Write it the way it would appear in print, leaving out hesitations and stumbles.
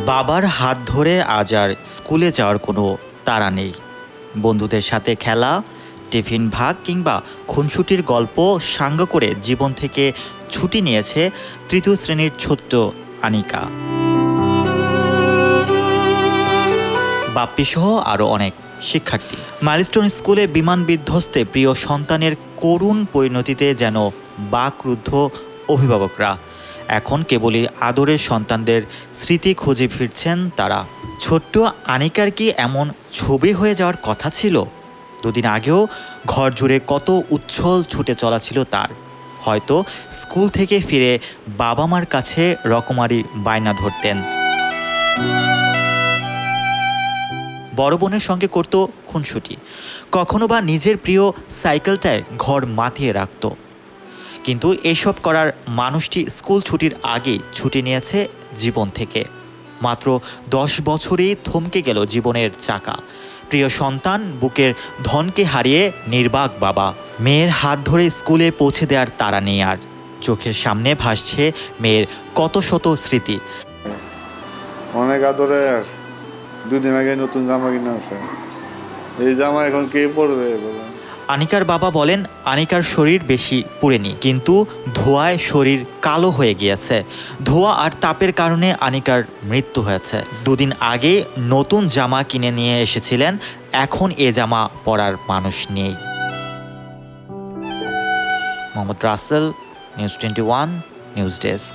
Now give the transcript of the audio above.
বাবার হাত ধরে আজ আর স্কুলে যাওয়ার কোনো তাড়া নেই। বন্ধুদের সাথে খেলা, টিফিন ভাগ কিংবা খুনসুটির গল্প সাঙ্গ করে জীবন থেকে ছুটি নিয়েছে তৃতীয় শ্রেণীর ছোট্ট আনিকা। বাপ্পিসহ আরও অনেক শিক্ষার্থী। মাইলস্টোন স্কুলে বিমান বিধ্বস্তে প্রিয় সন্তানের করুণ পরিণতিতে যেন বাকরুদ্ধ অভিভাবকরা। এখন কেবলই আদরের সন্তানদের স্মৃতি খুঁজে ফিরছেন তারা। ছোট্ট আনিকার কি এমন ছবি হয়ে যাওয়ার কথা ছিল? দুদিন আগেও ঘর জুড়ে কত উচ্ছল ছুটে চলা ছিল তার। হয়তো স্কুল থেকে ফিরে বাবা মার কাছে রকমারি বায়না ধরতেন। বড় বোনের সঙ্গে করত খুনসুটি, কখনো বা নিজের প্রিয় সাইকেলটায় ঘর মাতিয়ে রাখত। কিন্তু এসব করার মানুষটি স্কুল ছুটির আগেই ছুটি নিয়েছে জীবন থেকে। মাত্র 10 বছরেই থমকে গেল জীবনের চাকা। প্রিয় সন্তান, বুকের ধনকে হারিয়ে নির্বাক বাবা। মেয়ের হাত ধরে স্কুলে পৌঁছে দেওয়ার তাড়া নেই আর। চোখের সামনে ভাসছে মেয়ের কত শত স্মৃতি। অনেক আদরের। 2 দিন আগে নতুন জামা কিনে আছে, এই জামা এখন কে পরবে বলেন? আনিকার বাবা বলেন, আনিকার শরীর বেশি পুড়েনি, কিন্তু ধোঁয়ায় শরীর কালো হয়ে গিয়েছে। ধোঁয়া আর তাপের কারণে আনিকার মৃত্যু হয়েছে। 2 দিন আগে নতুন জামা কিনে নিয়ে এসেছিলেন, এখন এ জামা পরার মানুষ নেই। Mohammad Rasel, news 21 news desk.